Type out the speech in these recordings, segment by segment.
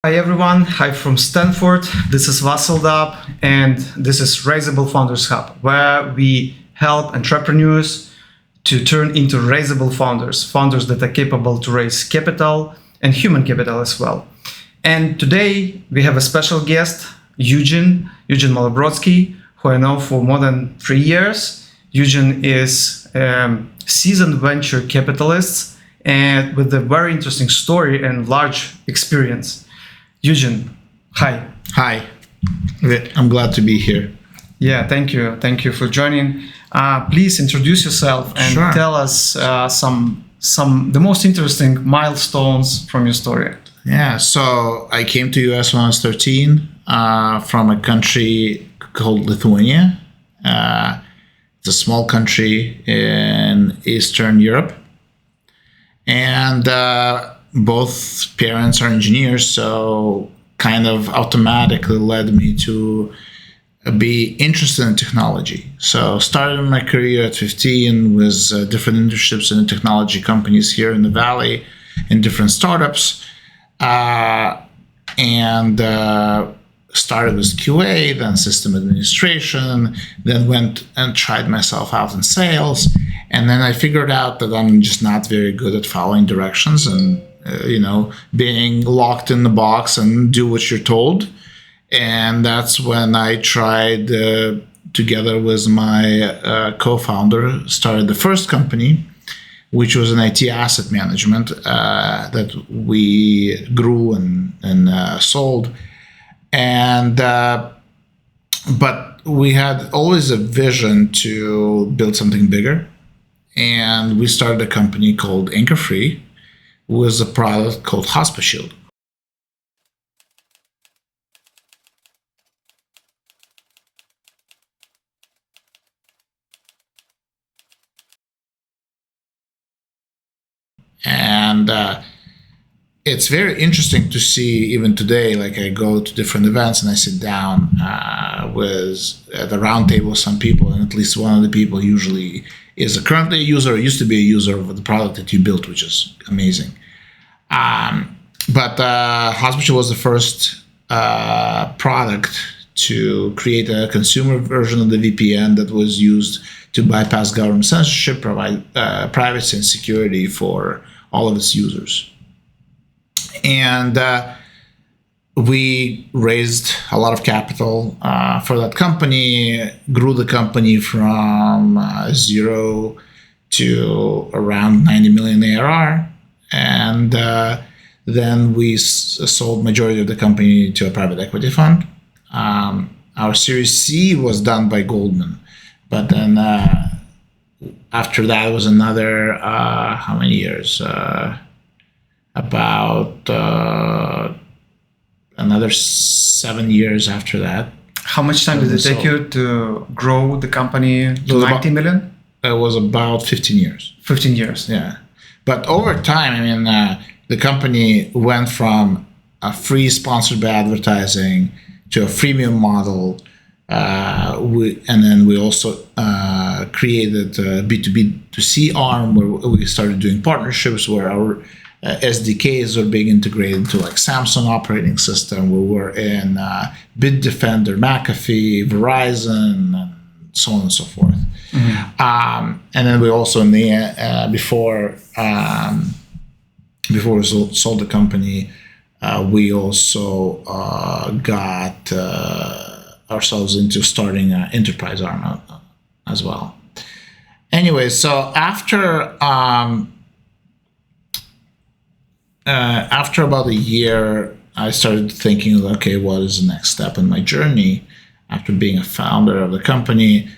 Hi everyone, hi from Stanford. This is Vasildab and this is Raisable Founders Hub, where we help entrepreneurs to turn into raisable founders that are capable to raise capital and human capital as well. And today we have a special guest, Eugene Malabrodsky, who I know for more than 3 years. Eugene is seasoned venture capitalist and with a very interesting story and large experience. Eugene, hi. Hi, I'm glad to be here. Yeah, thank you. Thank you for joining. Please introduce yourself and Sure. tell us the most interesting milestones from your story. Yeah, so I came to US when I was 13 from a country called Lithuania. It's a small country in Eastern Europe. And both parents are engineers, so kind of automatically led me to be interested in technology. So started my career at 15 with different internships in technology companies here in the Valley, in different startups, and started with QA, then system administration, then went and tried myself out in sales. And then I figured out that I'm just not very good at following directions and being locked in the box and do what you're told. And that's when I tried, together with my co-founder, started the first company, which was an IT asset management that we grew and sold. And but we had always a vision to build something bigger. And we started a company called AnchorFree, with a product called Hotspot Shield. And it's very interesting to see even today, like I go to different events and I sit down at the round table with some people, and at least one of the people usually is currently a user or used to be a user of the product that you built, which is amazing. But Hotspot Shield was the first product to create a consumer version of the VPN that was used to bypass government censorship, provide privacy and security for all of its users. And we raised a lot of capital for that company, grew the company from 0 to around 90 million ARR. And then we sold majority of the company to a private equity fund. Our Series C was done by Goldman. But then after that was another, how many years? About another 7 years after that. How much time did it take you to grow the company to 90 million? It was about 15 years. 15 years. Yeah. But over time, the company went from a free sponsored by advertising to a freemium model. And then we also created a B2B2C arm where we started doing partnerships where our SDKs are being integrated into like Samsung operating system. We were in Bitdefender, McAfee, Verizon, and so on and so forth. Mm-hmm. And then we also in the before we sold the company, we also got ourselves into starting an enterprise arm as well. Anyway, so after about a year, I started thinking, okay, what is the next step in my journey after being a founder of the company?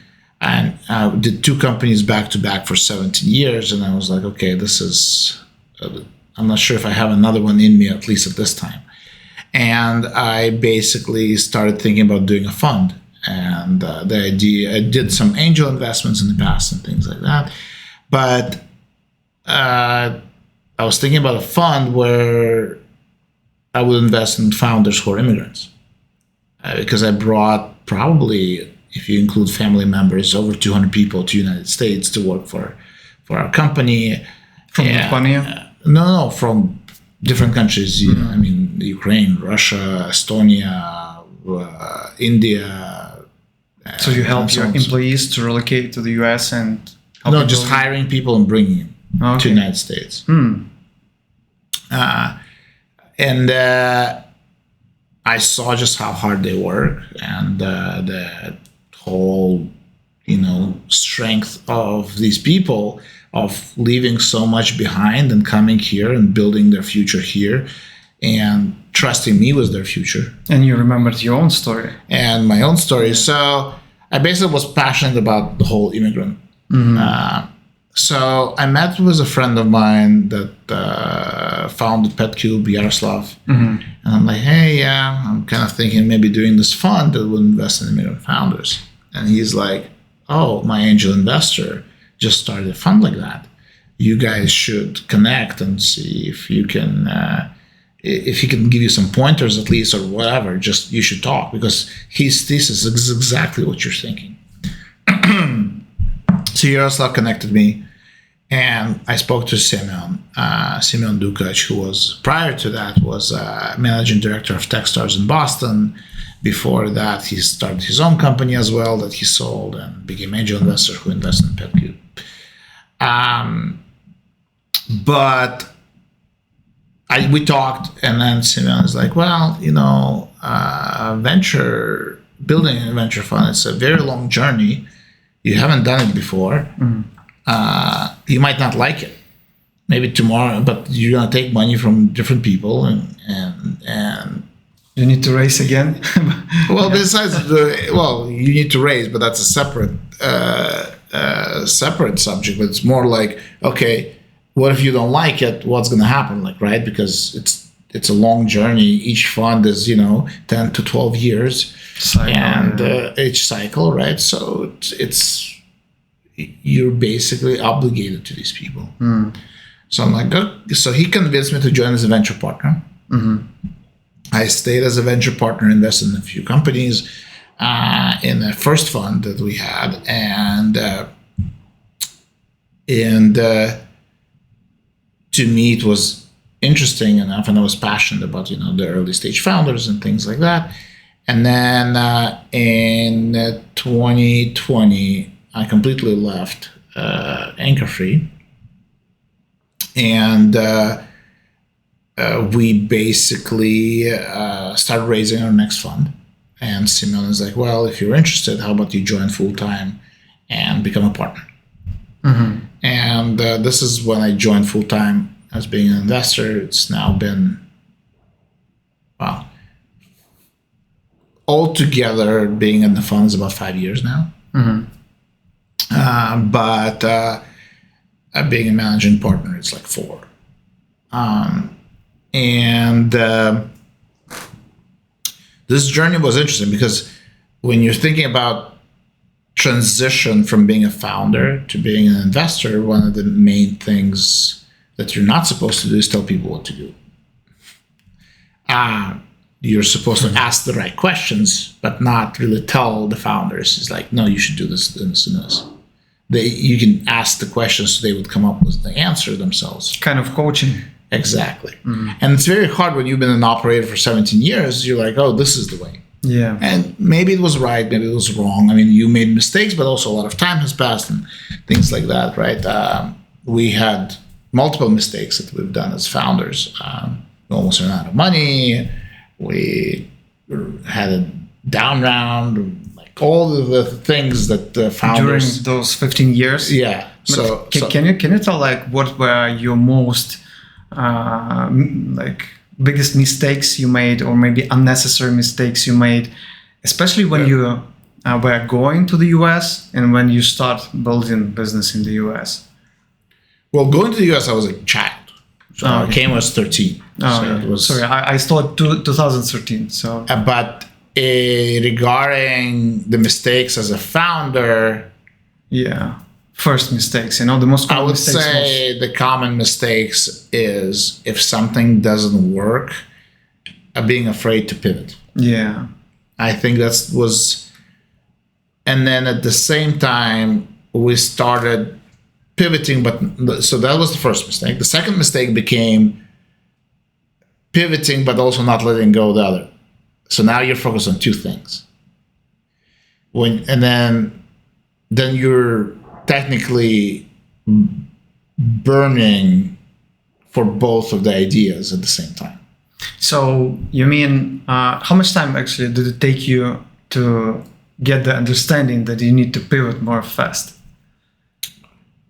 And I did 2 companies back to back for 17 years. And I was like, okay, this is, I'm not sure if I have another one in me, at least at this time. And I basically started thinking about doing a fund. And the idea, I did some angel investments in the past and things like that. But I was thinking about a fund where I would invest in founders who are immigrants. Because I brought probably, if you include family members, over 200 people to the United States to work for our company. From Lithuania? No, from different countries. You know, I mean, Ukraine, Russia, Estonia, India. So you help and so your on. employees to relocate to the US and help No, people- just hiring people and bringing them to Okay. the United States. And I saw just how hard they work and the whole, strength of these people of leaving so much behind and coming here and building their future here and trusting me with their future. And you remembered your own story. And my own story. So I basically was passionate about the whole immigrant. So I met with a friend of mine that founded PetCube, Yaroslav. And I'm like, hey, yeah, I'm kind of thinking maybe doing this fund that would invest in immigrant founders. And he's like, oh, my angel investor just started a fund like that. You guys should connect and see if you can, if he can give you some pointers at least or whatever. Just you should talk because his thesis is exactly what you're thinking. So Yaroslav connected me, and I spoke to Simeon Dukac, who was prior to that was managing director of Techstars in Boston. Before that, he started his own company as well that he sold and became angel investor who invested in PetCube. But we talked, and then Simeon is like, well, building a venture fund, it's a very long journey. You haven't done it before. You might not like it. Maybe tomorrow, but you're gonna take money from different people, and You need to race again. well, besides you need to raise, but that's a separate subject. But it's more like, okay, what if you don't like it? What's gonna happen? Like, right? Because it's a long journey. Each fund is 10 to 12 years. Each cycle, right? So it's you're basically obligated to these people. So I'm like, so he convinced me to join as a venture partner. I stayed as a venture partner, invested in a few companies in the first fund that we had, and to me it was interesting enough, and I was passionate about the early stage founders and things like that. And then in 2020, I completely left AnchorFree, and we basically started raising our next fund. And Simeon is like, well, if you're interested, how about you join full-time and become a partner? And this is when I joined full-time as being an investor. It's now been, altogether being in the fund is about 5 years now. But being a managing partner, it's like 4. And this journey was interesting because when you're thinking about transition from being a founder to being an investor, one of the main things that you're not supposed to do is tell people what to do. You're supposed to ask the right questions, but not really tell the founders. It's like, no, you should do this, this, and this. You can ask the questions so they would come up with the answer themselves. Kind of coaching. Exactly. And it's very hard when you've been an operator for 17 years. You're like, oh, this is the way. Yeah. And maybe it was right, maybe it was wrong. I mean, you made mistakes, but also a lot of time has passed and things like that, right? We had multiple mistakes that we've done as founders. We almost ran out of money. We had a down round, like all of the things that the founders... During those 15 years? Yeah. But can you tell what were your most biggest mistakes you made, or maybe unnecessary mistakes you made, especially when you were going to the US and when you start building business in the US? Well, going to the US, I was a child. So I came when I was 13. It was, sorry, I started 2013. So, but regarding the mistakes as a founder, first mistakes, the most common mistakes. I would say the common mistakes is if something doesn't work, being afraid to pivot. Yeah, I think that was, and then at the same time we started pivoting, so that was the first mistake. The second mistake became pivoting, but also not letting go of the other. So now you're focused on two things. Then you're technically burning for both of the ideas at the same time. So you mean, how much time actually did it take you to get the understanding that you need to pivot more fast?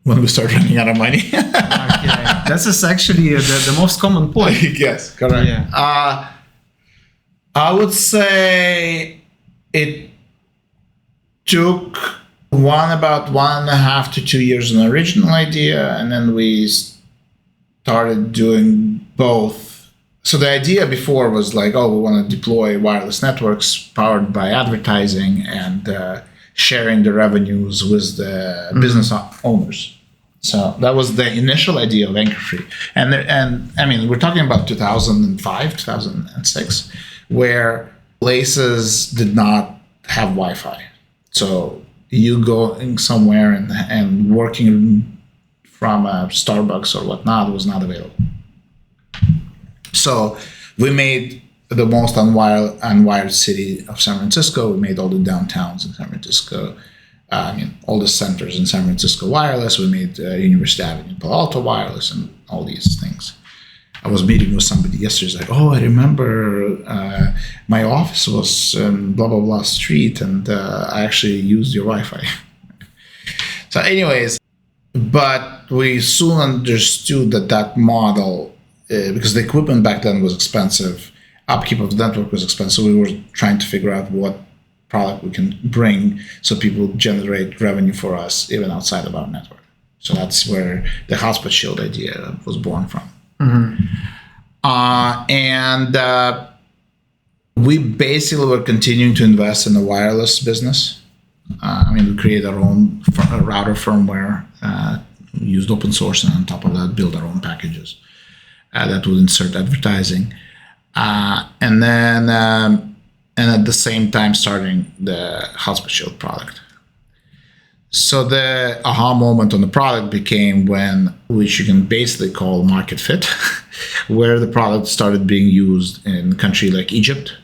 When we start running out of money. Okay. This is actually the most common point. Yes, correct. Yeah. I would say it took about 1.5 to 2 years on the original idea, and then we started doing both. So the idea before was like, we want to deploy wireless networks powered by advertising and sharing the revenues with the business owners. So that was the initial idea of AnchorFree. And I mean, we're talking about 2005, 2006, where places did not have Wi-Fi. So you going somewhere and working from a Starbucks or whatnot was not available. So we made the most unwired city of San Francisco. We made all the downtowns in San Francisco. All the centers in San Francisco wireless. We made University Avenue, Palo Alto wireless, and all these things. I was meeting with somebody yesterday. He's like, I remember my office was blah, blah, blah street, and I actually used your Wi-Fi. So anyways, but we soon understood that model, because the equipment back then was expensive, upkeep of the network was expensive. We were trying to figure out what product we can bring so people generate revenue for us even outside of our network. So that's where the Hotspot Shield idea was born from. Mm-hmm. We basically were continuing to invest in the wireless business. We created our own router firmware, used open source, and on top of that, build our own packages that would insert advertising. And at the same time starting the Hotspot Shield product. So the aha moment on the product became which you can basically call market fit, where the product started being used in a country like Egypt,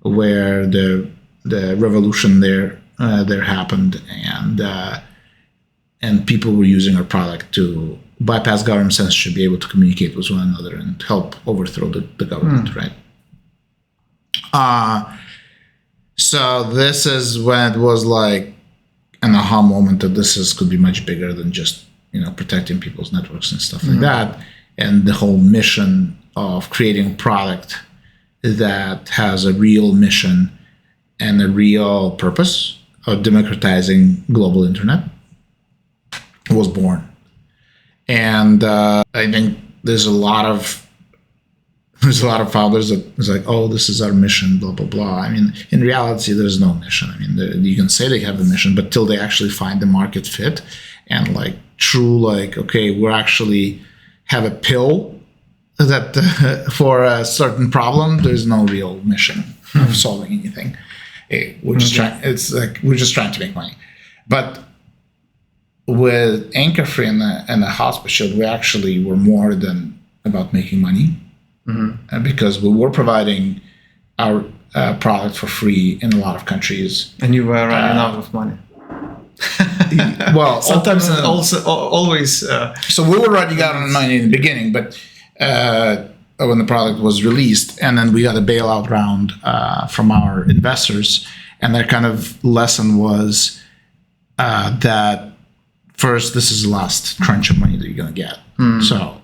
where the revolution there happened, and people were using our product to bypass government censorship, be able to communicate with one another and help overthrow the government, right? So this is when it was like an aha moment that could be much bigger than just, protecting people's networks and stuff like that. And the whole mission of creating a product that has a real mission and a real purpose of democratizing global internet was born. And I think there's a lot of founders that is like, this is our mission, blah, blah, blah. In reality, there's no mission. You can say they have a mission, but till they actually find the market fit and we actually have a pill that for a certain problem, there's no real mission of solving anything. We're just trying to make money. But with AnchorFree and the Hotspot Shield, we actually were more than about making money. Mm-hmm. Because we were providing our product for free in a lot of countries, and you were running out of money. Well, sometimes always. So we were running out of money in the beginning, but when the product was released, and then we got a bailout round from our investors, and their kind of lesson was that first, this is the last crunch of money that you're going to get. So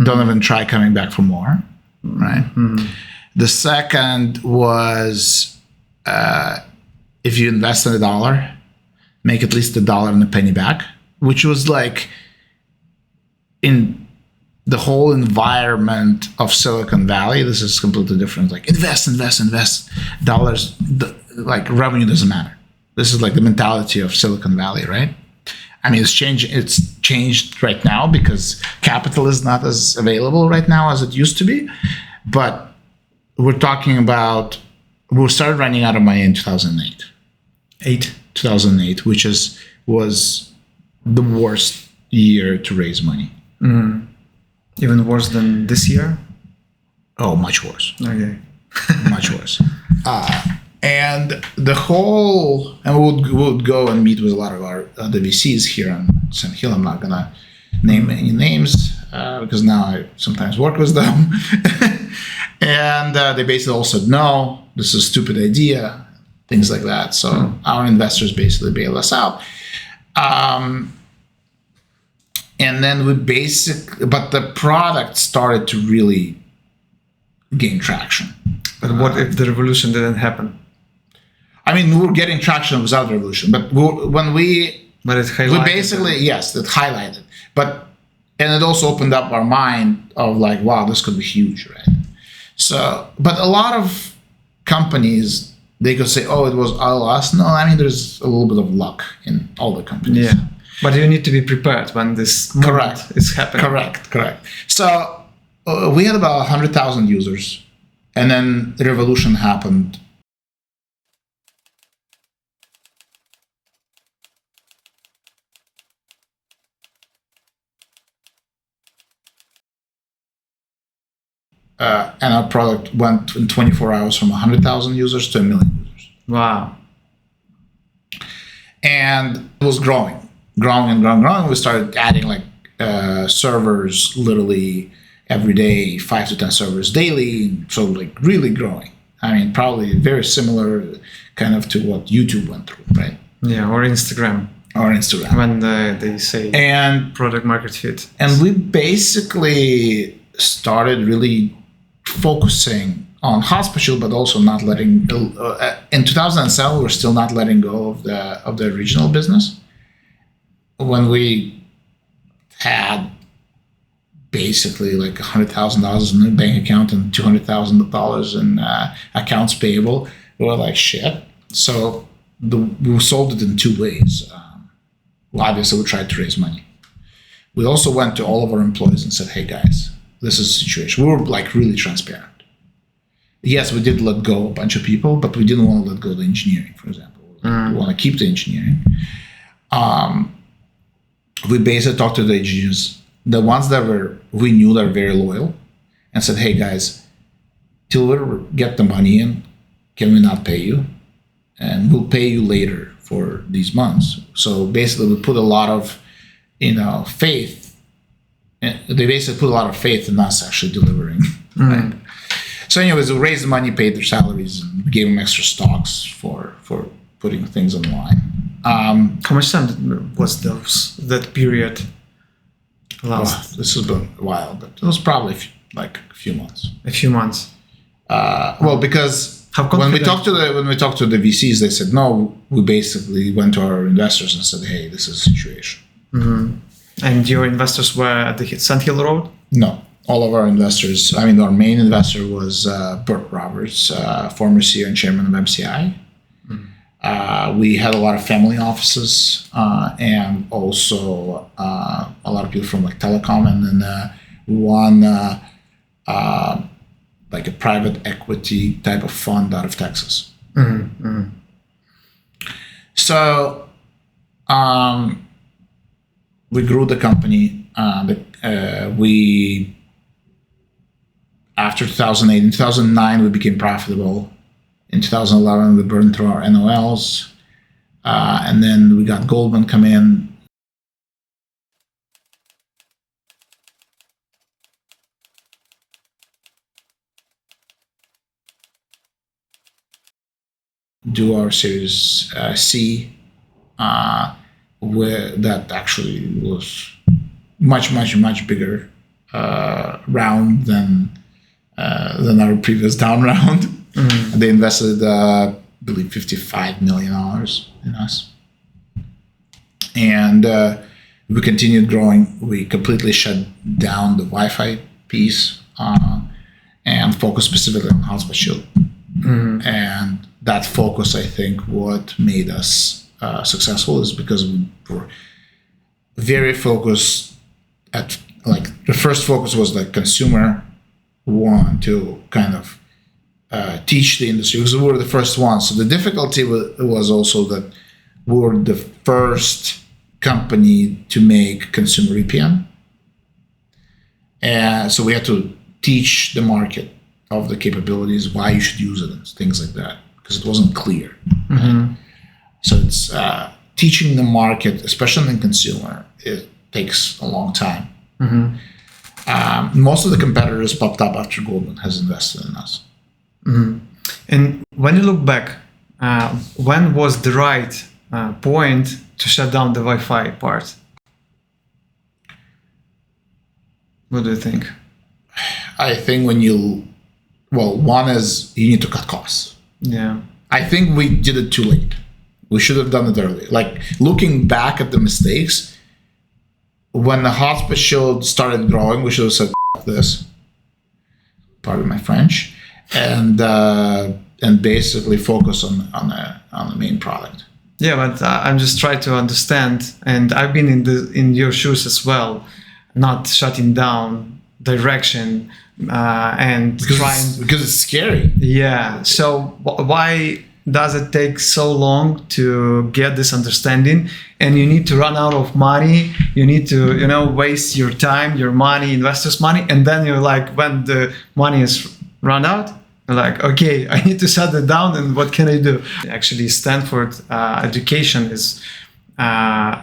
don't even try coming back for more. Right. Mm-hmm. The second was if you invest in $1, make at least $1 and a penny back, which was like in the whole environment of Silicon Valley. This is completely different. Like invest. Dollars, like revenue doesn't matter. This is like the mentality of Silicon Valley, right? It's changing. It's changed right now because capital is not as available right now as it used to be. But we're talking about, we started running out of money in 2008. 2008, which was the worst year to raise money. Mm. Even worse than this year? Oh, much worse. Okay. Much worse. And we would go and meet with a lot of our the VCs here on Sand Hill. I'm not gonna name any names because now I sometimes work with them. And they basically all said, no, this is a stupid idea, things like that. So our investors basically bailed us out. And then but the product started to really gain traction. But what if the revolution didn't happen? I mean, we were getting traction without revolution, but But it highlighted. it highlighted. And it also opened up our mind of like, wow, this could be huge, right? So, but a lot of companies, they could say, oh, it was all us. No, I mean, there's a little bit of luck in all the companies. Yeah. But you need to be prepared when this moment is happening. Correct. So we had about 100,000 users, and then the revolution happened. And our product went in 24 hours from 100,000 users to 1 million users. Wow. And it was growing. We started adding servers literally every day, 5 to 10 servers daily. So like really growing. I mean, probably very similar kind of to what YouTube went through, right? Yeah, or Instagram. When they say product market fit. And we basically started really focusing on Hotspot Shield, but also not letting in 2007 we were still not letting go of the original business. When we had basically like $100,000 in the bank account and $200,000 in accounts payable, we were like, shit. So we sold it in 2 ways. Obviously, we tried to raise money. We also went to all of our employees and said, hey guys, this is the situation. We were like really transparent. Yes, we did let go a bunch of people, but we didn't want to let go of the engineering, for example. We want to keep the engineering. We basically talked to the engineers, the ones that we knew that are very loyal, and said, hey guys, till we get the money in, can we not pay you? And we'll pay you later for these months. So basically we put a lot of, faith. They basically put a lot of faith in us actually delivering. Right? So anyways, we raised the money, paid their salaries, and gave them extra stocks for putting things on the line. How much time was that period last? This has been a while, but it was probably a few months. A few months. Because when we talked to the VCs, they said no. We basically went to our investors and said, hey, this is the situation. Mm-hmm. And your investors were at the Sand Hill Road? No. All of our investors, our main investor was Burt Roberts, former CEO and chairman of MCI. We had a lot of family offices and also a lot of people from telecom, and then one a private equity type of fund out of Texas. So we grew the company. After 2008, in 2009, we became profitable. In 2011, we burned through our NOLs. And then we got Goldman come in. Do our Series C, where that actually was much bigger round than our previous down round. They invested, I believe, $55 million in us. And we continued growing. We completely shut down the Wi-Fi piece and focused specifically on Hotspot Shield. And that focus, I think, what made us successful is because we were very focused at, the first focus was consumer. We want to kind of teach the industry because we were the first ones. So the difficulty was also that we were the first company to make consumer VPN. And so we had to teach the market of the capabilities, why you should use it, and things like that, because it wasn't clear. Right? So it's teaching the market, especially in consumer, it takes a long time. Most of the competitors popped up after Goldman has invested in us. And when you look back, when was the right point to shut down the Wi-Fi part? What do you think? I think one is you need to cut costs. Yeah. I think we did it too late. We should have done it early. Like looking back at the mistakes, when the Hotspot Shield started growing, we should have said this. Pardon my French, and basically focus on the main product. Yeah, but I'm just trying to understand, and I've been in your shoes as well, not shutting down direction and because it's scary. Yeah. So why does it take so long to get this understanding? And you need to run out of money. You need to, waste your time, your money, investors' money, and then you're like, when the money is run out, you're like, okay, I need to shut it down. And what can I do? Actually, Stanford education is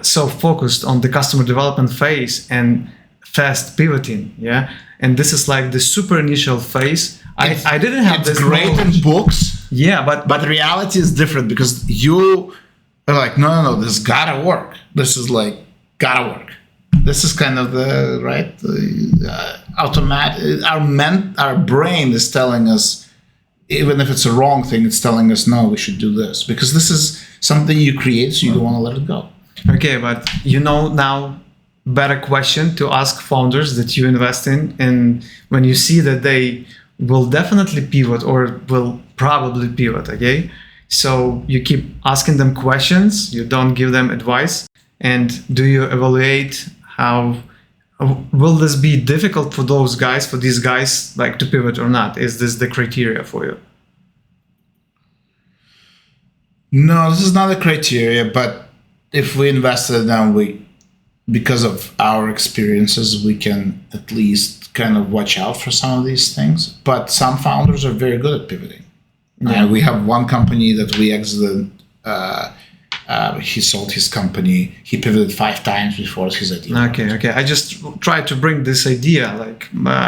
so focused on the customer development phase and fast pivoting. Yeah. And this is like the super initial phase. I didn't have this great knowledge. in books. Yeah, but the reality is different because you are like, no, this gotta work. This is like, gotta work. This is kind of the right automatic. Our brain is telling us, even if it's a wrong thing, it's telling us, no, we should do this because this is something you create, so you don't want to let it go. Okay, but now better question to ask founders that you invest in, and when you see that they will definitely pivot or will probably pivot, okay? So you keep asking them questions, you don't give them advice, and do you evaluate how will this be difficult for these guys like to pivot or not? Is this the criteria for you? No, this is not a criteria, but if we invested in them, because of our experiences, we can at least kind of watch out for some of these things. But some founders are very good at pivoting. Yeah. We have one company that we exited. He sold his company. He pivoted 5 times before his idea. Okay. I just try to bring this idea,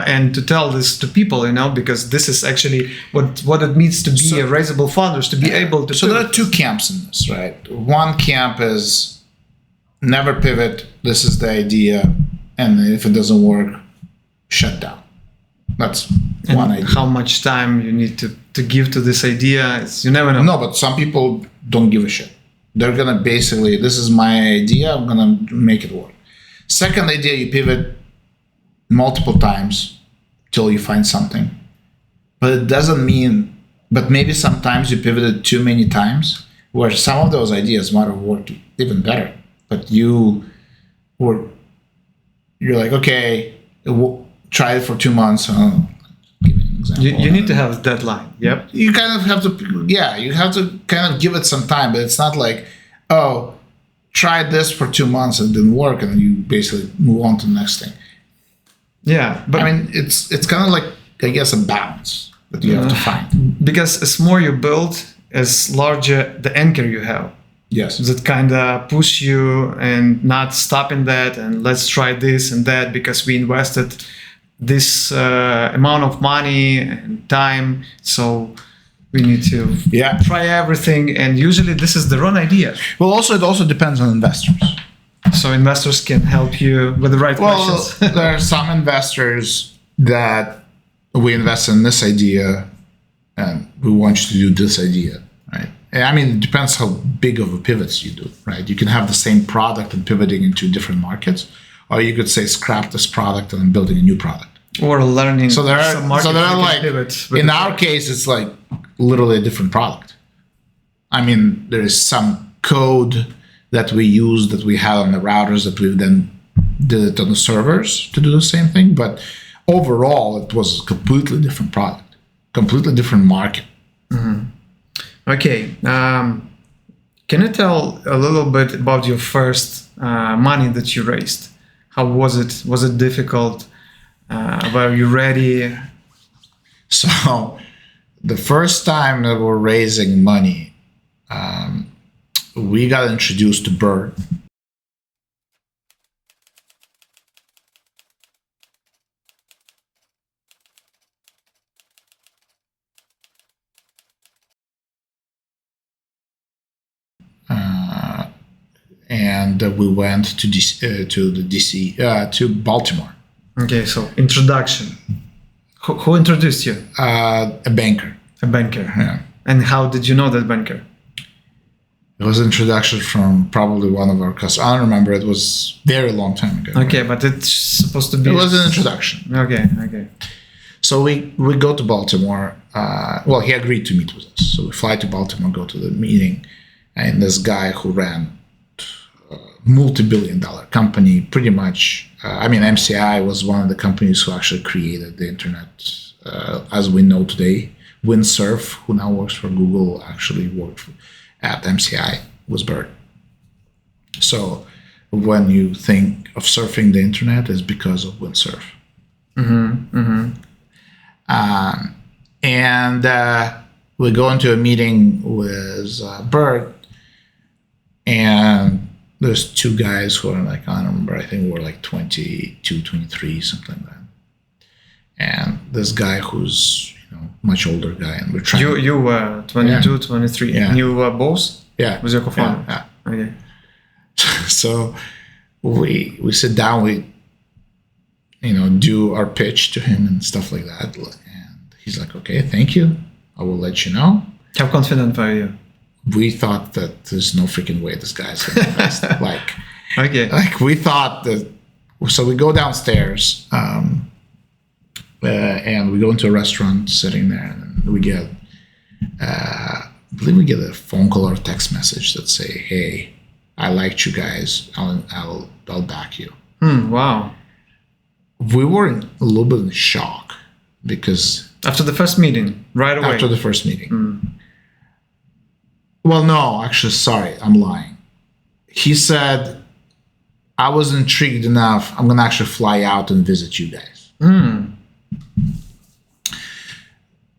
and to tell this to people, because this is actually what it means to be a raisable founders, to be able to. So there are 2 camps in this, right? One camp is never pivot. This is the idea, and if it doesn't work, shut down. That's one idea. How much time you need to give to this idea? You never know. No, but some people don't give a shit. They're gonna basically, this is my idea, I'm gonna make it work. Second idea, you pivot multiple times till you find something. But it doesn't mean, but maybe sometimes you pivoted too many times where some of those ideas might have worked even better. But you're like, okay, try it for 2 months. Give an example. You need to have a deadline. Yep. You kind of have to, you have to kind of give it some time, but it's not like, oh, try this for 2 months and it didn't work, and then you basically move on to the next thing. Yeah, but I mean, it's kind of like, I guess, a balance that you have to find. Because as more you build, as larger the anchor you have. Yes. That kind of push you and not stopping that and let's try this and that because we invested this amount of money and time. So we need to try everything. And usually this is the wrong idea. Well, it also depends on investors. So investors can help you with the right questions. There are some investors that we invest in this idea and we want you to do this idea, right? I mean, it depends how big of a pivots you do, right? You can have the same product and pivoting into different markets, or you could say scrap this product and I'm building a new product. Or learning. So there are like, in our case, it's like literally a different product. I mean, there is some code that we use that we had on the routers that we then did it on the servers to do the same thing. But overall, it was a completely different product, completely different market. Mm-hmm. Okay. Can you tell a little bit about your first money that you raised? How was it? Was it difficult? Were you ready? So the first time that we're raising money, we got introduced to Bird. And we went to Baltimore. Okay, so introduction. Who introduced you? A banker. A banker. Yeah. And how did you know that banker? It was an introduction from probably one of our customers. I don't remember. It was very long time ago. Okay, but it's supposed to be... It was an introduction. Okay. So we go to Baltimore. Well, he agreed to meet with us. So we fly to Baltimore, go to the meeting. And this guy who ran a multi-billion-dollar company, pretty much, MCI was one of the companies who actually created the internet as we know today. Windsurf, who now works for Google, actually worked at MCI, was Bird. So when you think of surfing the internet, it's because of Windsurf. We go into a meeting with Bird, and there's two guys who are like, I don't remember, I think we're like 22, 23, something like that. And this guy who's, much older guy, and we're trying. You were 22, 23. Yeah. And you were both? Yeah. Was your co-founder? Yeah. Okay. So we sit down, we do our pitch to him and stuff like that. And he's like, okay, thank you. I will let you know. How confident were you? We thought that there's no freaking way this guy's going to invest. Okay. We thought that. So we go downstairs, and we go into a restaurant, sitting there, and we get, I believe we get a phone call or a text message that say, "Hey, I liked you guys. I'll back you." Wow. We were a little bit in shock because after the first meeting, right away. After the first meeting. Well, no, actually, sorry, I'm lying. He said, I was intrigued enough, I'm going to actually fly out and visit you guys.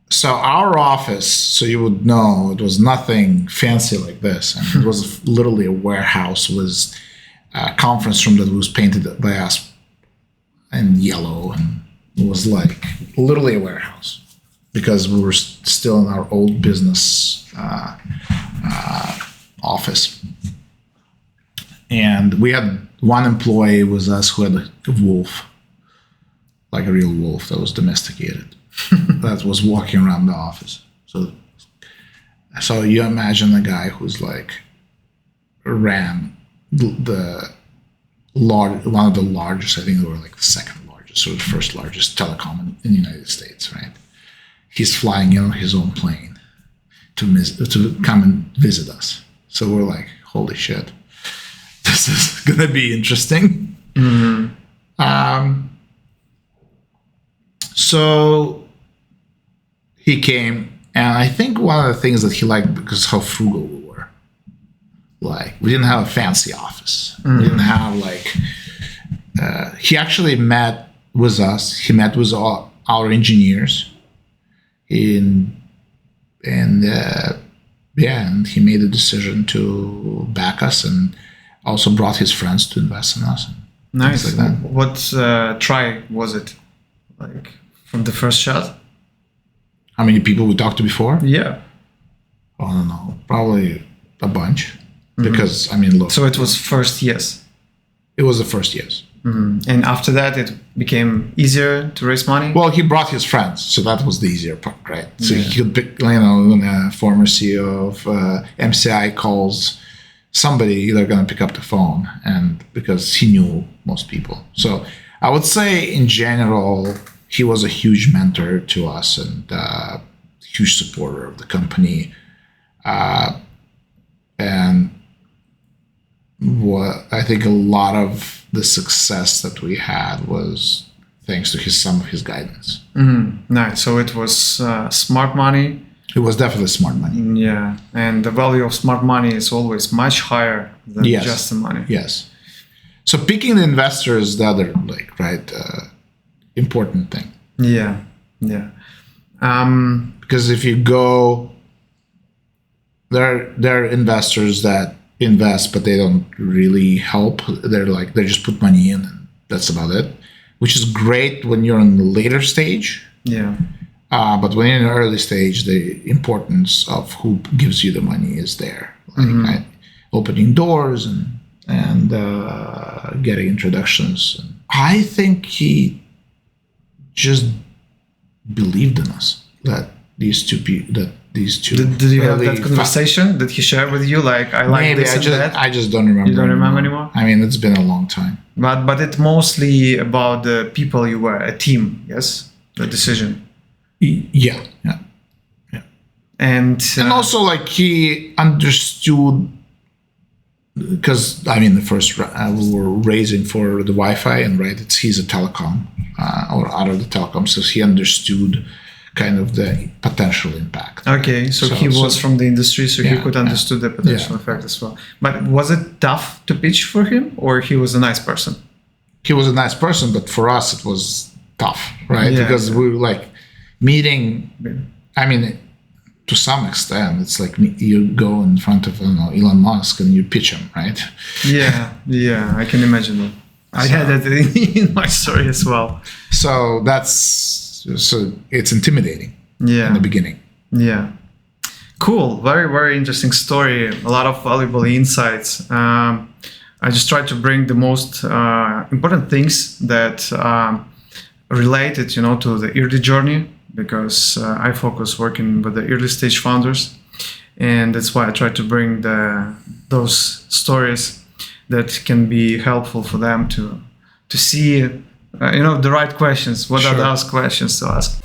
So our office, so you would know, it was nothing fancy like this. And it was literally a warehouse with a conference room that was painted by us in yellow. And it was like literally a warehouse because we were still in our old business office. And we had one employee with us who had a wolf, like a real wolf that was domesticated, that was walking around the office. So you imagine a guy who's like ran one of the largest, I think they were like the second largest or the first largest telecom in the United States, right? He's flying in on his own plane to come and visit us. So we're like, holy shit, this is gonna be interesting. So he came, and I think one of the things that he liked because how frugal we were. Like, we didn't have a fancy office. We didn't have he actually met with us. He met with all our engineers and he made a decision to back us and also brought his friends to invest in us. Nice. Like that. What try was it? Like from the first shot? How many people we talked to before? Yeah. I don't know. Probably a bunch. Because, look. So it was first yes. It was the first yes. And after that, it became easier to raise money? Well, he brought his friends, so that was the easier part, right? So he could pick, when a former CEO of MCI calls somebody, they're going to pick up the phone, and because he knew most people. So I would say, in general, he was a huge mentor to us and huge supporter of the company. And what I think a lot of the success that we had was thanks to some of his guidance. Nice. So it was smart money. It was definitely smart money. Yeah, and the value of smart money is always much higher than just the money. Yes. So picking the investor is the other important thing. Yeah. Because if you go, there are investors that invest, but they don't really help. They just put money in, and that's about it. Which is great when you're in the later stage. Yeah. But when you're in the early stage, the importance of who gives you the money is there. Opening doors and getting introductions. I think he just believed in us that these two people. Did you have that conversation? Did he share with you I like maybe this and that? I just don't remember. You don't remember anymore? I mean, it's been a long time. But it's mostly about the people you were, a team, yes? The decision. Yeah. And also he understood, because the first we were raising for the Wi-Fi, and he's a telecom or out of the telecom, so he understood kind of the potential impact. Okay, so he was from the industry, so he could understood the potential effect as well. But was it tough to pitch for him, or he was a nice person? He was a nice person, but for us it was tough, right? Because we were meeting. To some extent, it's you go in front of Elon Musk and you pitch him, right? Yeah, I can imagine it. I had that in my story as well. So it's intimidating in the beginning. Yeah. Cool. Very, very interesting story. A lot of valuable insights. I just tried to bring the most important things that related, to the early journey, because I focus working with the early stage founders. And that's why I try to bring those stories that can be helpful for them to see the right questions. What are those questions to ask?